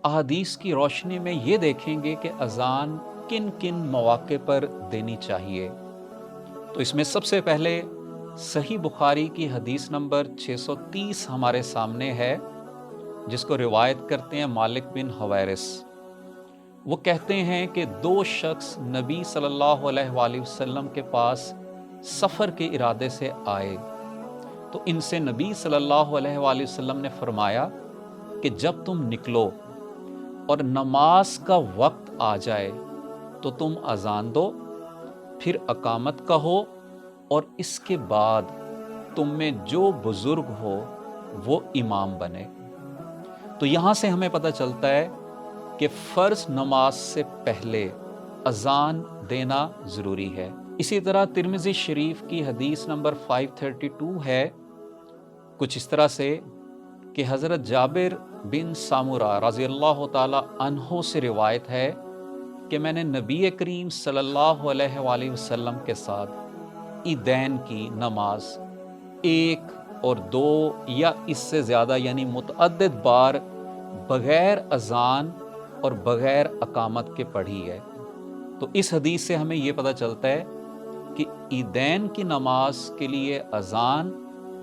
अहादीस की रोशनी में ये देखेंगे कि अज़ान किन किन मौक़े पर देनी चाहिए। तो इसमें सबसे पहले सही बुखारी की हदीस नंबर 630 हमारे सामने है, जिसको रिवायत करते हैं मालिक बिन हवैरिस। वो कहते हैं कि दो शख्स नबी सल्लल्लाहु अलैहि वसल्लम के पास सफ़र के इरादे से आए, तो इनसे नबी सल्लल्लाहु अलैहि वसल्लम ने फरमाया कि जब तुम निकलो और नमाज का वक्त आ जाए तो तुम अजान दो, फिर अकामत कहो, और इसके बाद तुम में जो बुजुर्ग हो वो इमाम बने। तो यहाँ से हमें पता चलता है कि फ़र्ज नमाज से पहले अजान देना ज़रूरी है। इसी तरह तिर्मिज़ी शरीफ की हदीस नंबर 532 है कुछ इस तरह से कि हज़रत जाबिर बिन सामुरा रज़ियल्लाहु ताला अन्हो से रिवायत है कि मैंने नबी करीम सल्लल्लाहु अलैहि वसल्लम के साथ ईदैन की नमाज 1 और 2 या इससे ज़्यादा यानी मुतअद्दिद बार बग़ैर अज़ान और बग़ैर अकामत के पढ़ी है। तो इस हदीस से हमें ये पता चलता है कि ईदैन की नमाज के लिए अज़ान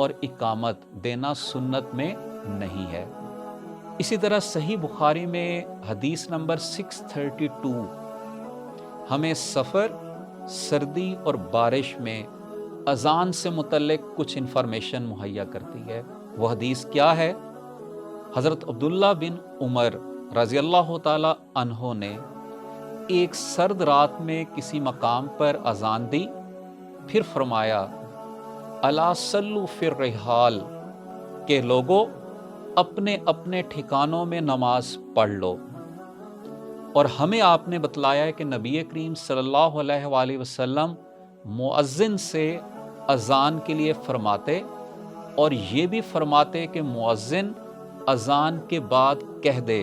और इकामत देना सुन्नत में नहीं है। इसी तरह सही बुखारी में हदीस नंबर 632 हमें सफ़र, सर्दी और बारिश में अज़ान से मुतल्लिक़ कुछ इन्फॉर्मेशन मुहैया करती है। वह हदीस क्या है? हज़रत अब्दुल्ला बिन उमर रज़ियल्लाहु ताला अन्हो ने एक सर्द रात में किसी मकाम पर अज़ान दी, फिर फरमाया अला सल्लु फिर रिहाल, के लोगों अपने अपने ठिकानों में नमाज पढ़ लो। और हमें आपने बतलाया है कि नबी करीम सल्लल्लाहु अलैहि वसल्लम मुअज्जिन से अज़ान के लिए फरमाते, और ये भी फरमाते कि मुअज्जिन अज़ान के बाद कह दे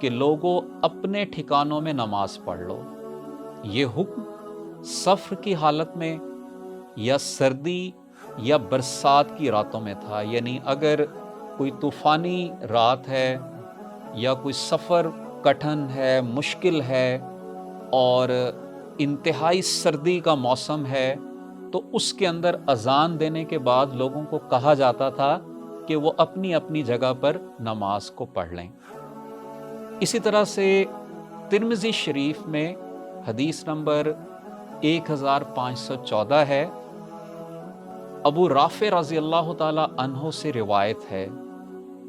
कि लोगों अपने ठिकानों में नमाज पढ़ लो। ये हुक्म सफ़र की हालत में या सर्दी या बरसात की रातों में था, यानी अगर कोई तूफ़ानी रात है या कोई सफ़र कठिन है, मुश्किल है और इंतहाई सर्दी का मौसम है, तो उसके अंदर अज़ान देने के बाद लोगों को कहा जाता था कि वो अपनी अपनी जगह पर नमाज को पढ़ लें। इसी तरह से तिर्मिज़ी शरीफ में हदीस नंबर 1514 है, अबू राफ़े रज़ियल्लाहु ताला अन्हो से रिवायत है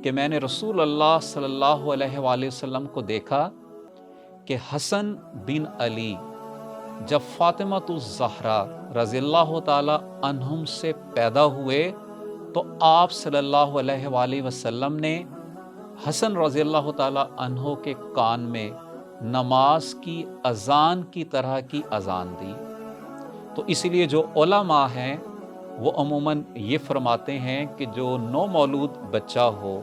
कि मैंने रसूल अल्लाह सल्लल्लाहु अलैहि वसल्लम को देखा कि हसन बिन अली जब फ़ातिमतुज़ ज़हरा रज़ियल्लाहु ताला अन्हुम से पैदा हुए, तो आप सल्लल्लाहु अलैहि वसल्लम ने हसन रज़ियल्लाहु ताला अन्हो के कान में नमाज की अज़ान की तरह की अज़ान दी। तो इसीलिए जो उलमा हैं वो अमूमन ये फरमाते हैं कि जो नौमौलूद बच्चा हो,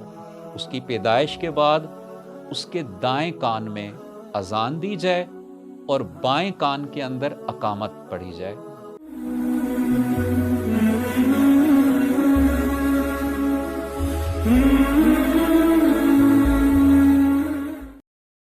उसकी पैदाइश के बाद उसके दाएं कान में अज़ान दी जाए और बाएं कान के अंदर अकामत पढ़ी जाए।